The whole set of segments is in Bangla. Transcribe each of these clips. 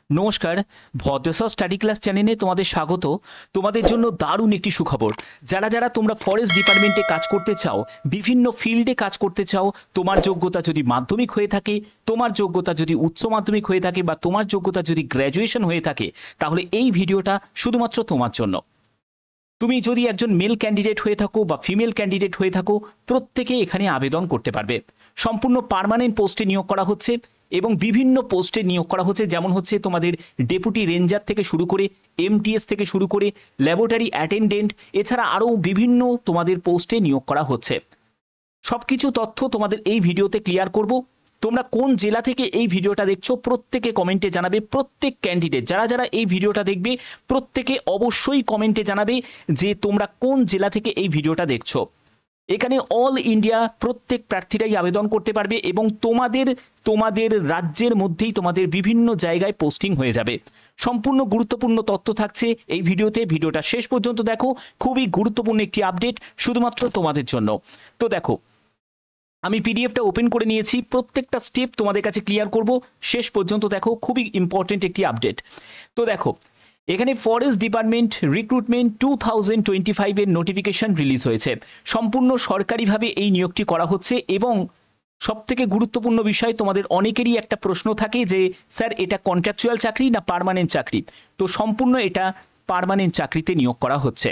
নমস্কার, ভদ্রসর স্টাডি ক্লাস চ্যানেলে তোমাদের স্বাগত। তোমাদের জন্য দারুণ একটি সুখবর। যারা যারা তোমরা ফরেস্ট ডিপার্টমেন্টে কাজ করতে চাও, বিভিন্ন ফিল্ডে কাজ করতে চাও, তোমার যোগ্যতা যদি মাধ্যমিক হয়ে থাকে, তোমার যোগ্যতা যদি উচ্চ মাধ্যমিক হয়ে থাকে বা তোমার যোগ্যতা যদি গ্র্যাজুয়েশন হয়ে থাকে, তাহলে এই ভিডিওটা শুধুমাত্র তোমার জন্য। তুমি যদি একজন মেল ক্যান্ডিডেট হয়ে থাকো বা ফিমেল ক্যান্ডিডেট হয়ে থাকো, প্রত্যেকে এখানে আবেদন করতে পারবে। সম্পূর্ণ পার্মানেন্ট পোস্টে নিয়োগ করা হচ্ছে এবং বিভিন্ন পোস্টে নিয়োগ করা হচ্ছে, যেমন হচ্ছে তোমাদের ডেপুটি রেঞ্জার থেকে শুরু করে এমটিএস থেকে শুরু করে ল্যাবরেটরি অ্যাটেন্ডেন্ট, এছাড়া আরও বিভিন্ন তোমাদের পোস্টে নিয়োগ করা হচ্ছে। সব কিছু তথ্য তোমাদের এই ভিডিওতে ক্লিয়ার করব। তোমরা কোন জেলা থেকে এই ভিডিওটা দেখছো প্রত্যেকে কমেন্টে জানাবে। প্রত্যেক ক্যান্ডিডেট যারা যারা এই ভিডিওটা দেখবে প্রত্যেকে অবশ্যই কমেন্টে জানাবে যে তোমরা কোন জেলা থেকে এই ভিডিওটা দেখছো। এখানে অল ইন্ডিয়া প্রত্যেক প্রার্থীরাই আবেদন করতে পারবে এবং তোমাদের রাজ্যের মধ্যেই তোমাদের বিভিন্ন জায়গায় পোস্টিং হয়ে যাবে। সম্পূর্ণ গুরুত্বপূর্ণ তথ্য থাকছে এই ভিডিওতে। ভিডিওটা শেষ পর্যন্ত দেখো, খুবই গুরুত্বপূর্ণ একটি আপডেট শুধুমাত্র তোমাদের জন্য। তো দেখো, আমি পিডিএফটা ওপেন করে নিয়েছি, প্রত্যেকটা স্টেপ তোমাদের কাছে ক্লিয়ার করব। শেষ পর্যন্ত দেখো, খুবই ইম্পর্টেন্ট একটি আপডেট। তো দেখো, এখানে ফরেস্ট ডিপার্টমেন্ট রিক্রুটমেন্ট 2025 এর নোটিফিকেশন রিলিজ হয়েছে। সম্পূর্ণ সরকারিভাবে এই নিয়োগটি করা হচ্ছে এবং সবথেকে গুরুত্বপূর্ণ বিষয়, তোমাদের অনেকেরই একটা প্রশ্ন থাকে যে স্যার এটা কন্ট্রাকচুয়াল চাকরি না পার্মানেন্ট চাকরি। তো সম্পূর্ণ এটা পার্মানেন্ট চাকরিতে নিয়োগ করা হচ্ছে।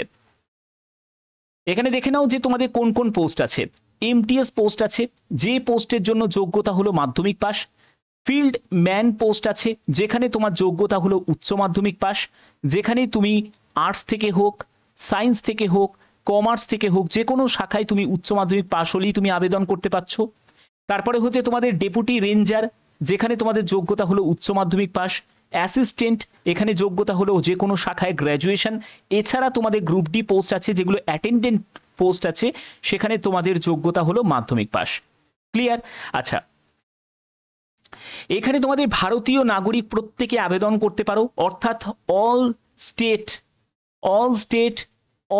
এখানে দেখে নাও যে তোমাদের কোন কোন পোস্ট আছে। এমটিএস পোস্ট আছে, যে পোস্টের জন্য যোগ্যতা হলো মাধ্যমিক পাস। ফিল্ড ম্যান পোস্ট আছে, যেখানে তোমার যোগ্যতা হলো উচ্চ মাধ্যমিক পাস। যেখানে তুমি আর্টস থেকে হোক, সায়েন্স থেকে হোক, কমার্স থেকে হোক, যে কোনো শাখায় তুমি উচ্চ মাধ্যমিক পাস হলেই তুমি আবেদন করতে পারছো। তারপরে হচ্ছে তোমাদের ডেপুটি রেঞ্জার, যেখানে তোমাদের যোগ্যতা হলো উচ্চ মাধ্যমিক পাস। অ্যাসিস্ট্যান্ট, এখানে যোগ্যতা হলো যে কোনো শাখায় গ্র্যাজুয়েশন। এছাড়া তোমাদের গ্রুপ ডি পোস্ট আছে, যেগুলো অ্যাটেন্ডেন্ট পোস্ট আছে, সেখানে তোমাদের যোগ্যতা হলো মাধ্যমিক পাস। ক্লিয়ার? আচ্ছা, এখানে তোমাদের ভারতীয় নাগরিক প্রত্যেকে আবেদন করতে পারো, অর্থাৎ অল স্টেট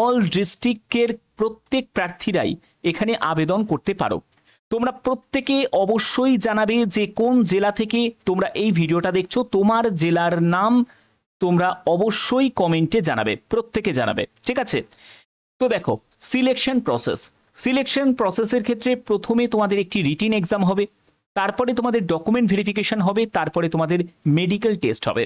অল ডিস্ট্রিক্টের প্রত্যেক প্রার্থীরাই এখানে আবেদন করতে পারো। তোমরা প্রত্যেকে অবশ্যই জানাবে যে কোন জেলা থেকে তোমরা এই ভিডিওটা দেখছো। তোমার জেলার নাম তোমরা অবশ্যই কমেন্টে জানাবে, প্রত্যেকে জানাবে, ঠিক আছে? তো দেখো, সিলেকশন প্রসেসের ক্ষেত্রে প্রথমে তোমাদের একটি রিটিন এক্সাম হবে, তারপরে তোমাদের ডকুমেন্ট ভেরিফিকেশন হবে, তারপরে তোমাদের মেডিকেল টেস্ট হবে।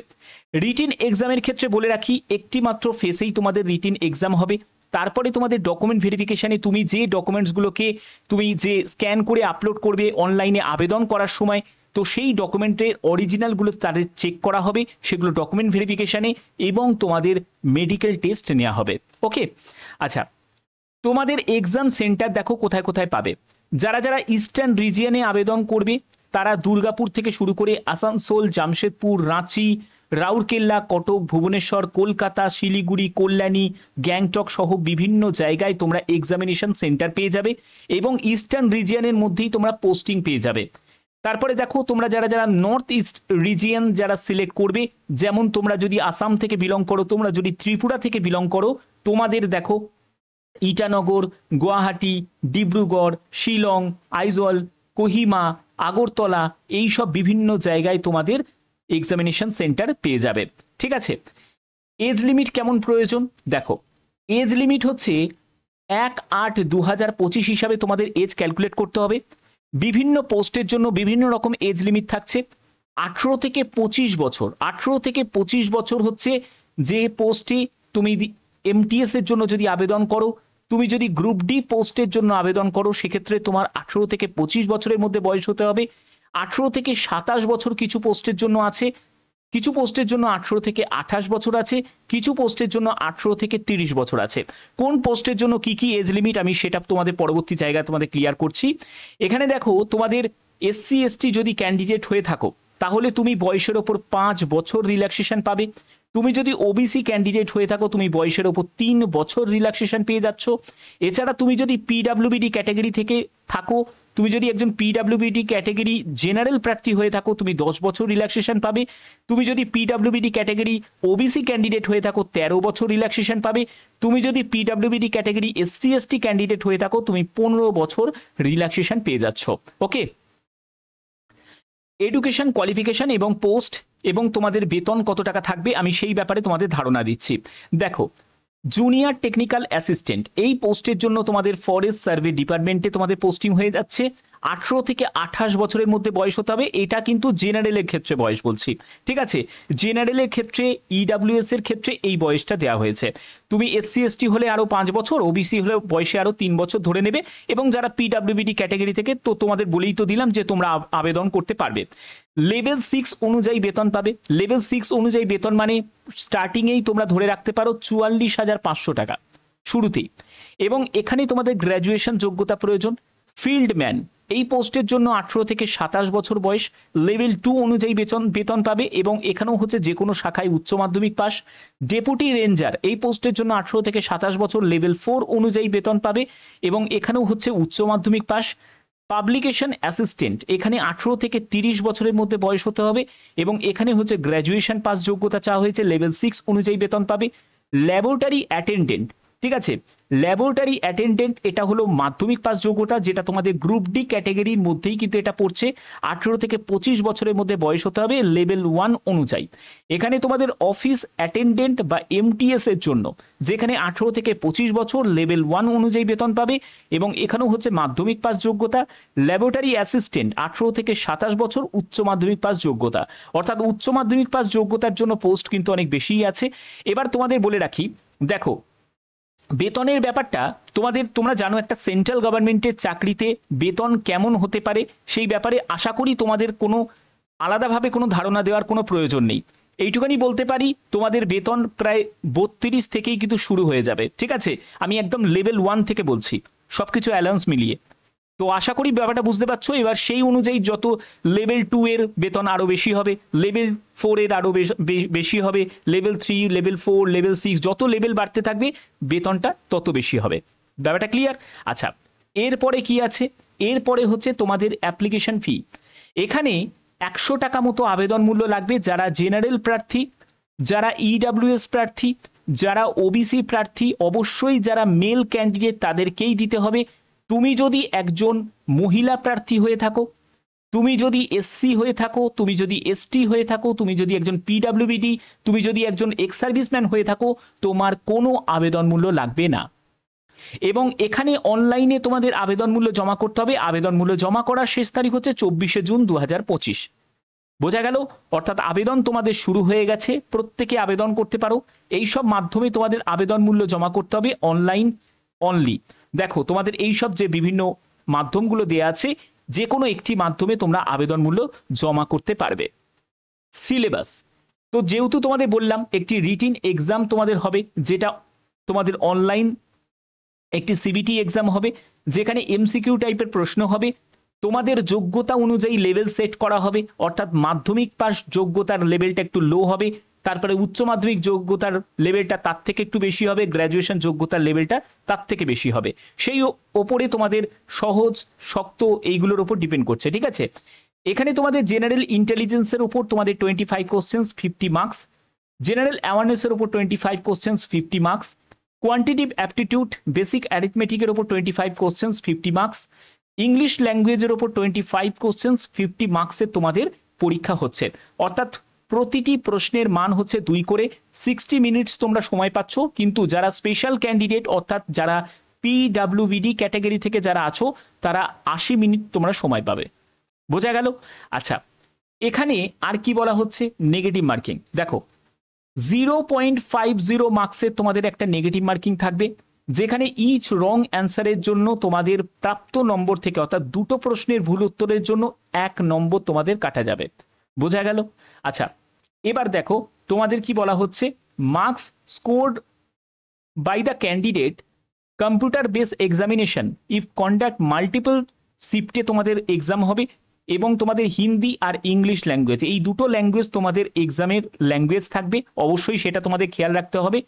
রিটিন এক্সামের ক্ষেত্রে বলে রাখি, একটি মাত্র ফেসেই তোমাদের রিটিন এক্সাম হবে। তারপরে তোমাদের ডকুমেন্ট ভেরিফিকেশানে তুমি যে ডকুমেন্টসগুলোকে তুমি যে স্ক্যান করে আপলোড করবে অনলাইনে আবেদন করার সময়, তো সেই ডকুমেন্টের অরিজিনালগুলো তাদের চেক করা হবে, সেগুলো ডকুমেন্ট ভেরিফিকেশানে, এবং তোমাদের মেডিকেল টেস্ট নেওয়া হবে। ওকে, আচ্ছা, তোমাদের এক্সাম সেন্টার দেখো কোথায় কোথায় পাবে। যারা যারা ইস্টার্ন রিজিয়নে আবেদন করবে তারা দুর্গাপুর থেকে শুরু করে আসানসোল, জামশেদপুর, রাঁচি, রাউরকেল্লা, কটক, ভুবনেশ্বর, কলকাতা, শিলিগুড়ি, কল্যাণী, গ্যাংটক সহ বিভিন্ন জায়গায় তোমরা এক্সামিনেশন সেন্টার পেয়ে যাবে এবং ইস্টার্ন রিজিয়নের মধ্যেই তোমরা পোস্টিং পেয়ে যাবে। তারপরে দেখো, তোমরা যারা যারা নর্থ ইস্ট রিজিয়ন যারা সিলেক্ট করবে, যেমন তোমরা যদি আসাম থেকে বিলং করো, তোমরা যদি ত্রিপুরা থেকে বিলং করো, তোমাদের দেখো ইটানগর, গুয়াহাটি, ডিব্রুগড়, শিলং, আইজল, কোহিমা, আগরতলা, এই সব বিভিন্ন জায়গায় তোমাদের এক্সামিনেশন সেন্টার পেয়ে যাবে, ঠিক আছে? এজ লিমিট কেমন প্রয়োজন দেখো, এজ লিমিট হচ্ছে 1/8/2025 হিসাবে তোমাদের এজ ক্যালকুলেট করতে হবে। বিভিন্ন পোস্টের জন্য বিভিন্ন রকম এজ লিমিট থাকছে। 18 থেকে 25 বছর, 18 থেকে 25 বছর হচ্ছে যে পোস্টে তুমি এমটিএস এর জন্য যদি আবেদন করো, তুমি যদি গ্রুপ ডি পোস্টের জন্য আবেদন করো, সেক্ষেত্রে তোমার 18 থেকে 25 বছরের মধ্যে বয়স হতে হবে। 18 থেকে 27 বছর কিছু পোস্টের জন্য আছে, কিছু পোস্টের জন্য 18 থেকে 28 বছর আছে, কিছু পোস্টের জন্য 18 থেকে 30 বছর আছে। কোন পোস্টের জন্য কি কি এজ লিমিট আমি সেটা তোমাদের পরবর্তী জায়গায় তোমাদের ক্লিয়ার করছি। এখানে দেখো, তোমাদের এসসি এসটি যদি ক্যান্ডিডেট হয়ে থাকো তাহলে তুমি বয়সের ওপর 5 বছর রিল্যাক্সেশন পাবে। তুমি যদি ওবিসি ক্যান্ডিডেট হয়ে থাকো তুমি বয়সের ওপর 3 বছর রিল্যাক্সেশন পেয়ে যাচ্ছ। এছাড়া তুমি যদি পিডাব্লিউবিডি ক্যাটাগরি থেকে থাকো, তুমি যদি একজন পিডাব্লিউবিডি ক্যাটাগরি জেনারেল প্রার্থী হয়ে থাকো, তুমি 10 বছর রিল্যাক্সেশন পাবে। তুমি যদি পিডাব্লিউবিডি ক্যাটাগরি ওবিসি ক্যান্ডিডেট হয়ে থাকো 13 বছর রিল্যাক্সেশন পাবে। তুমি যদি পিডাব্লিউবিডি ক্যাটাগরি এসসি এসটি ক্যান্ডিডেট হয়ে থাকো তুমি 15 বছর রিল্যাক্সেশন পেয়ে যাচ্ছ। ওকে, এডুকেশন কোয়ালিফিকেশন এবং পোস্ট এবং তোমাদের বেতন কত টাকা থাকবে আমি সেই ব্যাপারে তোমাদের ধারণা দিচ্ছি। দেখো, জুনিয়র টেকনিক্যাল অ্যাসিস্ট্যান্ট এই পোস্টের জন্য তোমাদের ফরেস্ট সার্ভে ডিপার্টমেন্টে তোমাদের পোস্টিং হয়ে যাচ্ছে। 18 থেকে 28 বছরের মধ্যে বয়স হতে হবে। এটা কিন্তু জেনারেলের ক্ষেত্রে বয়স বলছি, ঠিক আছে? জেনারেলের ক্ষেত্রে, ইডাব্লিউএস এর ক্ষেত্রে এই বয়সটা দেওয়া হয়েছে। তুমি এসসি এসটি হলে আরও 5 বছর, ওবিসি হলে বয়সে আরও 3 বছর ধরে নেবে। এবং যারা পিডাব্লিউবিডি ক্যাটাগরি থেকে, তো তোমাদের বলেই তো দিলাম যে তোমরা আবেদন করতে পারবে। লেভেল 6 অনুযায়ী বেতন পাবে। লেভেল 6 অনুযায়ী বেতন মানে স্টার্টিংয়েই তোমরা ধরে রাখতে পারো 44,500 টাকা শুরুতেই। এবং এখানে তোমাদের গ্র্যাজুয়েশন যোগ্যতা প্রয়োজন। ফিল্ডম্যান এই পোস্টের জন্য 18 থেকে 27 বছর বয়স। লেভেল 2 অনুযায়ী বেতন পাবে এবং এখানেও হচ্ছে যে কোনো শাখায় উচ্চ মাধ্যমিক পাস। ডেপুটি রেঞ্জার এই পোস্টের জন্য 18 থেকে 27 বছর, লেভেল 4 অনুযায়ী বেতন পাবে এবং এখানেও হচ্ছে উচ্চ মাধ্যমিক পাস। পাবলিকেশন অ্যাসিস্ট্যান্ট এখানে 18 থেকে 30 বছরের মধ্যে বয়স হতে হবে এবং এখানে হচ্ছে গ্র্যাজুয়েশন পাস যোগ্যতা চাওয়া হয়েছে। লেভেল 6 অনুযায়ী বেতন পাবে। ল্যাবরেটরি অ্যাটেন্ডেন্ট, ঠিক আছে? ল্যাবরেটরি অ্যাটেন্ডেন্ট এটা হলো মাধ্যমিক পাস যোগ্যতা, যেটা তোমাদের গ্রুপ ডি ক্যাটাগরির মধ্যেই কিন্তু এটা পড়ছে। 18 থেকে 25 বছরের মধ্যে বয়স হতে হবে লেভেল 1 অনুযায়ী। এখানে তোমাদের অফিস অ্যাটেন্ডেন্ট বা এমটিএস এর জন্য যেখানে 18 থেকে 25 বছর, লেভেল 1 অনুযায়ী বেতন পাবে এবং এখানেও হচ্ছে মাধ্যমিক পাস যোগ্যতা। ল্যাবরেটরি অ্যাসিস্ট্যান্ট 18 থেকে 27 বছর, উচ্চ মাধ্যমিক পাস যোগ্যতা। অর্থাৎ উচ্চ মাধ্যমিক পাস যোগ্যতার জন্য পোস্ট কিন্তু অনেক বেশিই আছে। এবার তোমাদের বলে রাখি, দেখো বেতনের ব্যাপারটা তোমরা জানো একটা সেন্ট্রাল গভর্নমেন্টের চাকরিতে বেতন কেমন হতে পারে সেই ব্যাপারে আশা করি তোমাদের কোনো আলাদাভাবে কোনো ধারণা দেওয়ার কোনো প্রয়োজন নেই। এইটুখানি বলতে পারি তোমাদের বেতন প্রায় 32 থেকেই কিন্তু শুরু হয়ে যাবে, ঠিক আছে? আমি একদম লেভেল 1 থেকে বলছি, সব কিছু অ্যালাউন্স মিলিয়ে। তো আশা করি ব্যাপারটা বুঝতে পারছো। এবার সেই অনুযায়ী যত লেভেল 2 এর বেতন আরও বেশি হবে, লেভেল 4 এর আরও বেশি হবে, লেভেল 3, লেভেল 4, লেভেল 6, যত লেভেল বাড়তে থাকবে বেতনটা তত বেশি হবে। ব্যাপারটা ক্লিয়ার? আচ্ছা, এরপরে কি আছে? এরপরে হচ্ছে তোমাদের অ্যাপ্লিকেশন ফি। এখানে 100 টাকা মতো আবেদন মূল্য লাগবে যারা জেনারেল প্রার্থী, যারা ইডাব্লিউএস প্রার্থী, যারা ওবিসি প্রার্থী, অবশ্যই যারা মেল ক্যান্ডিডেট তাদেরকেই দিতে হবে। তুমি যদি একজন মহিলা প্রার্থী হয়ে থাকো, তুমি যদি এসসি হয়ে থাকো, তুমি যদি এসটি হয়ে থাকো, তুমি যদি একজন পিডাব্লিউবিডি, তুমি যদি একজন এক্স সার্ভিসম্যান হয়ে থাকো, তোমার কোনো আবেদন মূল্য লাগবে না। এবং এখানে অনলাইনে তোমাদের আবেদন মূল্য জমা করতে হবে। আবেদন মূল্য জমা করার শেষ তারিখ হচ্ছে 24শে জুন 2025। বোঝা গেল? অর্থাৎ আবেদন তোমাদের শুরু হয়ে গেছে, প্রত্যেকে আবেদন করতে পারো। এইসব মাধ্যমে তোমাদের আবেদন মূল্য জমা করতে হবে, অনলাইন অনলি। দেখো তোমাদের এইসব যে বিভিন্ন মাধ্যমগুলো দেওয়া আছে, যে কোনো একটি মাধ্যমে তোমরা আবেদন মূল্য জমা করতে পারবে। সিলেবাস তো যেহেতু তোমাদের বললাম একটি রিটিন এক্সাম তোমাদের হবে, যেটা তোমাদের অনলাইন একটি সিবিটি এক্সাম হবে, যেখানে এমসিকিউ টাইপের প্রশ্ন হবে। তোমাদের যোগ্যতা অনুযায়ী লেভেল সেট করা হবে, অর্থাৎ মাধ্যমিক পাস যোগ্যতার লেভেলটা একটু লো হবে, তারপরে উচ্চ মাধ্যমিক যোগ্যতার লেভেলটা তার থেকে একটু বেশি হবে, গ্র্যাজুয়েশন যোগ্যতার লেভেলটা তার থেকে বেশি হবে। সেই ওপরে তোমাদের সহজ শক্ত এইগুলোর ওপর ডিপেন্ড করছে, ঠিক আছে? এখানে তোমাদের জেনারেল ইন্টেলিজেন্সের উপর তোমাদের 25 কোশ্চেন্স 50 মার্কস, জেনারেল অ্যাওয়ারনেসের উপর 25 questions 50 marks, quantitative aptitude basic অ্যারিথমেটিকের উপর 25 কোশ্চেন্স 50 মার্কস, ইংলিশ ল্যাঙ্গুয়েজের ওপর 25 কোশ্চেন্স 50 মার্কসের তোমাদের পরীক্ষা হচ্ছে। অর্থাৎ প্রতিটি প্রশ্নের মান হচ্ছে 2 করে। 60 মিনিটস তোমরা সময় পাচ্ছ, কিন্তু যারা স্পেশাল ক্যান্ডিডেট অর্থাৎ যারা পিডাব্লিউবিডি ক্যাটাগরি থেকে যারা আছো তারা 80 মিনিট তোমরা সময় পাবে। বোঝা গেল? আচ্ছা, এখানে আর কি বলা হচ্ছে? Negative marking. দেখো 0.50 মার্কসের তোমাদের একটা নেগেটিভ মার্কিং থাকবে, যেখানে ইচ রং অ্যান্সারের জন্য তোমাদের প্রাপ্ত নম্বর থেকে, অর্থাৎ দুটো প্রশ্নের ভুল উত্তরের জন্য 1 নম্বর তোমাদের কাটা যাবে। বোঝা গেল? আচ্ছা, এবার দেখো তোমাদের কি বলা হচ্ছে? Marks scored by the candidate computer base examination if conduct multiple শিফটে তোমাদের এক্সাম হবে এবং তোমাদের হিন্দি আর ইংলিশ ল্যাঙ্গুয়েজ, এই দুটো ল্যাঙ্গুয়েজ তোমাদের এক্সামের ল্যাঙ্গুয়েজ থাকবে, অবশ্যই সেটা তোমাদের খেয়াল রাখতে হবে।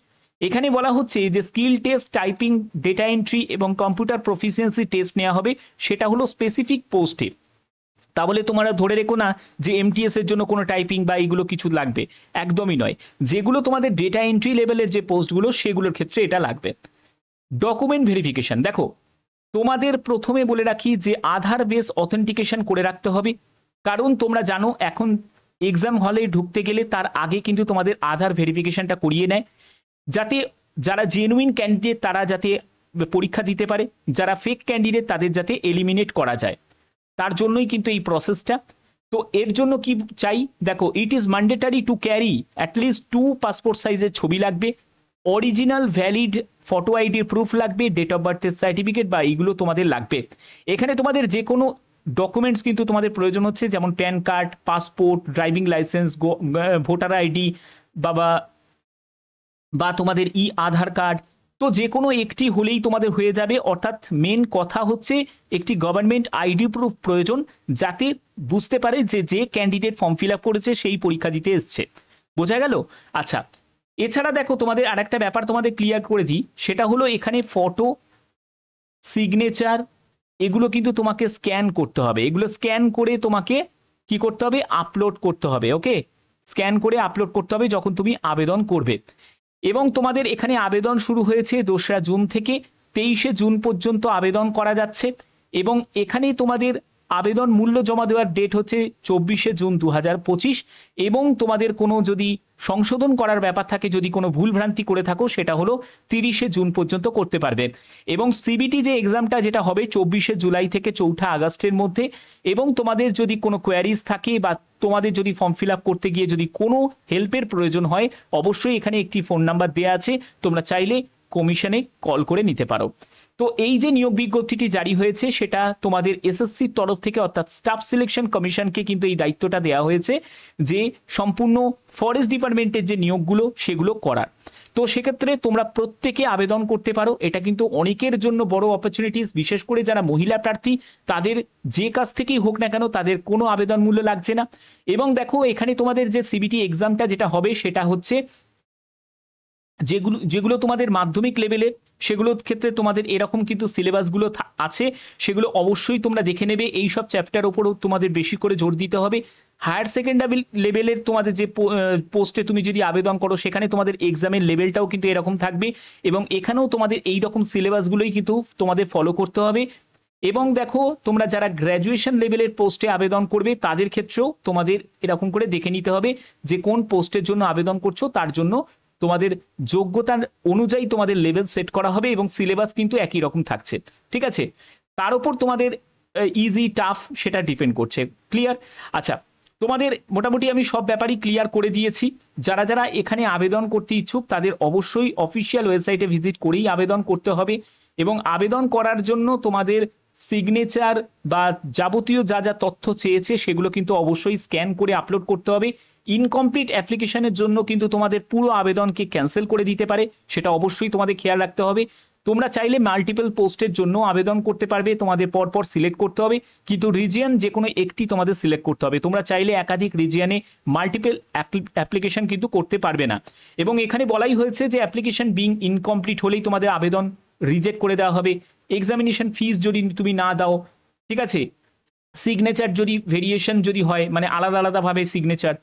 এখানে বলা হচ্ছে যে skill test, typing, data entry এবং কম্পিউটার প্রফিসিয়েন্সি টেস্ট নেওয়া হবে, সেটা হলো স্পেসিফিক পোস্টে। তাহলে তোমরা ধরে রেখো না যে এমটিএস এর জন্য কোনো টাইপিং বা এইগুলো কিছু লাগবে, একদমই নয়। যেগুলো তোমাদের ডেটা এন্ট্রি লেভেলের যে পোস্টগুলো সেগুলোর ক্ষেত্রে এটা লাগবে। ডকুমেন্ট ভেরিফিকেশন, দেখো তোমাদের প্রথমে বলে রাখি যে আধার বেস অথেন্টিকেশন করে রাখতে হবে, কারণ তোমরা জানো এখন এক্সাম হলে ঢুকতে গেলে তার আগে কিন্তু তোমাদের আধার ভেরিফিকেশনটা করিয়ে নেয়, যাতে যারা জেনুইন ক্যান্ডিডেট তারা যাতে পরীক্ষা দিতে পারে, যারা ফেক ক্যান্ডিডেট তাদের যাতে এলিমিনেট করা যায়, তার জন্যই কিন্তু এই প্রসেসটা। তো এর জন্য কি চাই দেখো, it is mandatory to carry at least 2 passport সাইজের ছবি লাগবে, অরিজিনাল ভ্যালিড ফটো আইডির প্রুফ লাগবে, ডেট অফ বার্থের সার্টিফিকেট বা এইগুলো তোমাদের লাগবে। এখানে তোমাদের যে কোনো ডকুমেন্টস কিন্তু তোমাদের প্রয়োজন হচ্ছে, যেমন pan card, passport, driving licence, voter ID বা তোমাদের আধার কার্ড, তো যে কোনো একটি হলেই তোমাদের হয়ে যাবে। অর্থাৎ মেন কথা হচ্ছে একটি গভর্নমেন্ট আইডি প্রুফ প্রয়োজন, যাতে বুঝতে পারে যে যে ক্যান্ডিডেট ফর্ম ফিল আপ করেছে সেই পরীক্ষা দিতে এসছে। বোঝা গেল? আচ্ছা, এছাড়া দেখো তোমাদের আর একটা ব্যাপার তোমাদের ক্লিয়ার করে দিই, সেটা হলো এখানে ফটো, সিগনেচার, এগুলো কিন্তু তোমাকে স্ক্যান করতে হবে। এগুলো স্ক্যান করে তোমাকে কি করতে হবে? আপলোড করতে হবে। ওকে, স্ক্যান করে আপলোড করতে হবে যখন তুমি আবেদন করবে। এবং তোমাদের এখানে আবেদন শুরু হয়েছে 2রা জুন থেকে 23শে জুন পর্যন্ত আবেদন করা যাচ্ছে। এবং এখানে তোমাদের আবেদন মূল্য জমা দেওয়ার ডেট হচ্ছে 24শে জুন 2025। এবং তোমাদের কোনো যদি সংশোধন করার ব্যাপার থাকে, যদি কোনো ভুলভ্রান্তি করে থাকো, সেটা হলো 30শে জুন পর্যন্ত করতে পারবে। এবং সিবিটি যে এক্সামটা যেটা হবে 24শে জুলাই থেকে 4ঠা আগস্টের মধ্যে। এবং তোমাদের যদি কোনো কোয়ারিজ থাকে বা তোমাদের যদি ফর্ম ফিল আপ করতে গিয়ে যদি কোনো হেল্পের প্রয়োজন হয়, অবশ্যই এখানে একটি ফোন নাম্বার দেওয়া আছে, তোমরা চাইলে কমিশনে কল করে নিতে পারো। তো এই যে নিয়োগ বিজ্ঞপ্তিটি জারি হয়েছে সেটা তোমাদের এসএসসির তরফ থেকে, অর্থাৎ স্টাফ সিলেকশন কমিশনকে কিন্তু এই দায়িত্বটা দেওয়া হয়েছে যে সম্পূর্ণ ফরেস্ট ডিপার্টমেন্টের যে নিয়োগগুলো সেগুলো করার। তো সেক্ষেত্রে তোমরা প্রত্যেকে আবেদন করতে পারো। এটা কিন্তু অনেকের জন্য বড় অপরচুনিটিস, বিশেষ করে যারা মহিলা প্রার্থী, তাদের যে কাজ থেকেই হোক না কেন তাদের কোনো আবেদন মূল্য লাগছে না। এবং দেখো এখানে তোমাদের যে সিবিটি এক্সামটা যেটা হবে সেটা হচ্ছে যেগুলো তোমাদের মাধ্যমিক লেভেলের, সেগুলোর ক্ষেত্রে তোমাদের এরকম কিন্তু সিলেবাসগুলো আছে, সেগুলো অবশ্যই তোমরা দেখে নেবে। এই সব চ্যাপ্টার ওপরও তোমাদের বেশি করে জোর দিতে হবে। হায়ার সেকেন্ডারি লেভেলের তোমাদের যে পোস্টে তুমি যদি আবেদন করো, সেখানে তোমাদের এক্সামের লেভেলটাও কিন্তু এরকম থাকবে। এবং এখানেও তোমাদের এই রকম সিলেবাসগুলোই কিন্তু তোমাদের ফলো করতে হবে। এবং দেখো তোমরা যারা গ্র্যাজুয়েশন লেভেলের পোস্টে আবেদন করবে, তাদের ক্ষেত্রেও তোমাদের এরকম করে দেখে নিতে হবে যে কোন পোস্টের জন্য আবেদন করছো, তার জন্য তোমাদের যোগ্যতার অনুযায়ী তোমাদের লেভেল সেট করা হবে এবং সিলেবাস কিন্তু একই রকম থাকছে। ঠিক আছে, তার উপর তোমাদের ইজি টাফ সেটা ডিপেন্ড করছে। ক্লিয়ার? আচ্ছা, তোমাদের মোটামুটি আমি সব ব্যাপারই ক্লিয়ার করে দিয়েছি। যারা যারা এখানে আবেদন করতে ইচ্ছুক তাদের অবশ্যই অফিসিয়াল ওয়েবসাইটে ভিজিট করেই আবেদন করতে হবে। এবং আবেদন করার জন্য তোমাদের সিগনেচার বা যাবতীয় যা যা তথ্য চেয়েছে সেগুলো কিন্তু অবশ্যই স্ক্যান করে আপলোড করতে হবে। ইনকমপ্লিট অ্যাপ্লিকেশনের জন্য কিন্তু তোমাদের পুরো আবেদনকে ক্যান্সেল করে দিতে পারে, সেটা অবশ্যই তোমাদের খেয়াল রাখতে হবে। তোমরা চাইলে মাল্টিপল পোস্টের জন্য আবেদন করতে পারবে, তোমাদের পরপর সিলেক্ট করতে হবে, কিন্তু রিজিয়ন যে কোনো একটি তোমাদের সিলেক্ট করতে হবে। তোমরা চাইলে একাধিক রিজিয়নে মাল্টিপল অ্যাপ্লিকেশন কিন্তু করতে পারবে না। এবং এখানে বলাই হয়েছে যে অ্যাপ্লিকেশন বিং ইনকমপ্লিট হলেই তোমাদের আবেদন রিজেক্ট করে দেওয়া হবে। এক্সামিনেশন ফিস যদি তুমি না দাও, ঠিক আছে, সিগনেচার যদি ভেরিয়েশন যদি হয়, মানে আলাদা আলাদাভাবে সিগনেচার,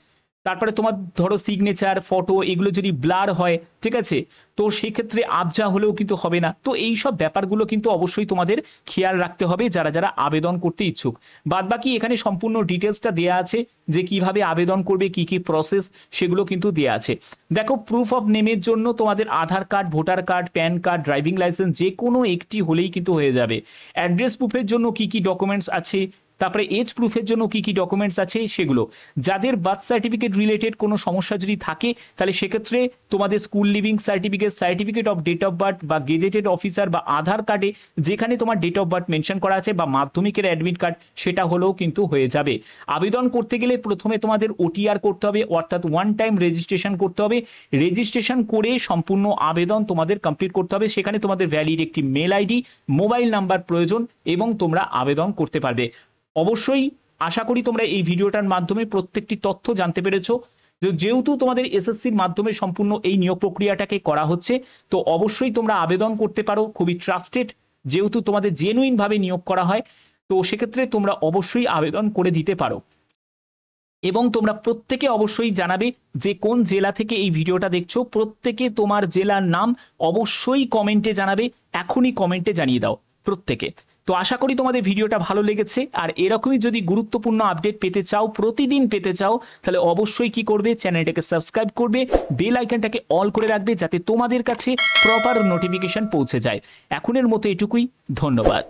তারপরে তোমার ধরো সিগনেচার ফটো এগুলো যদি ব্লার হয়, ঠিক আছে, তো সেক্ষেত্রে আবজা হলেও কিন্তু হবে না। তো এই সব ব্যাপারগুলো কিন্তু অবশ্যই তোমাদের খেয়াল রাখতে হবে যারা যারা আবেদন করতে ইচ্ছুক। বাদবাকি এখানে সম্পূর্ণ ডিটেলসটা দেওয়া আছে যে কিভাবে আবেদন করবে, কি কি প্রসেস, সেগুলো কিন্তু দেওয়া আছে। দেখো, প্রুফ অফ নেমের জন্য তোমাদের Aadhaar card, voter card, PAN card, driving licence যে কোনো একটি হলেই কিন্তু হয়ে যাবে। অ্যাড্রেস প্রুফের জন্য কি কি ডকুমেন্টস আছে, তারপরে এজ প্রুফের জন্য কি কি ডকুমেন্টস আছে সেগুলো। যাদের বার্থ সার্টিফিকেট রিলেটেড কোনো সমস্যা যদি থাকে, তাহলে সেক্ষেত্রে তোমাদের school leaving certificate, certificate of date of birth বা গেজেটেড অফিসার বা আধার কার্ডে যেখানে তোমার ডেট অফ বার্থ মেনশন করা আছে বা মাধ্যমিকের অ্যাডমিট কার্ড, সেটা হলেও কিন্তু হয়ে যাবে। আবেদন করতে গেলে প্রথমে তোমাদের ওটিআর করতে হবে, অর্থাৎ ওয়ান টাইম রেজিস্ট্রেশন করতে হবে। রেজিস্ট্রেশন করে সম্পূর্ণ আবেদন তোমাদের কমপ্লিট করতে হবে। সেখানে তোমাদের ভ্যালিড একটি মেল আইডি, মোবাইল নাম্বার প্রয়োজন এবং তোমরা আবেদন করতে পারবে। অবশ্যই আশা করি তোমরা এই ভিডিওটার মাধ্যমে প্রত্যেকটি তথ্য জানতে পেরেছো। যেহেতু তোমাদের এসএসসির মাধ্যমে সম্পূর্ণ এই নিয়োগ প্রক্রিয়াটাকে করা হচ্ছে, তো অবশ্যই তোমরা আবেদন করতে পারো। খুবই ট্রাস্টেড, যেহেতু তোমাদের জেনুইনভাবে নিয়োগ করা হয়, তো সেক্ষেত্রে তোমরা অবশ্যই আবেদন করে দিতে পারো। এবং তোমরা প্রত্যেকে অবশ্যই জানাবে যে কোন জেলা থেকে এই ভিডিওটা দেখছো। প্রত্যেকে তোমার জেলার নাম অবশ্যই কমেন্টে জানাবে, এখনই কমেন্টে জানিয়ে দাও প্রত্যেকে। তো আশা করি তোমাদের ভিডিওটা ভালো লেগেছে, আর এরকমই যদি গুরুত্বপূর্ণ আপডেট পেতে চাও, প্রতিদিন পেতে চাও, তাহলে অবশ্যই কি করবে, চ্যানেলটাকে সাবস্ক্রাইব করবে, বেল আইকনটাকে অল করে রাখবে যাতে তোমাদের কাছে প্রপার নোটিফিকেশন পৌঁছে যায়। এখনের মতো এটুকুই, ধন্যবাদ।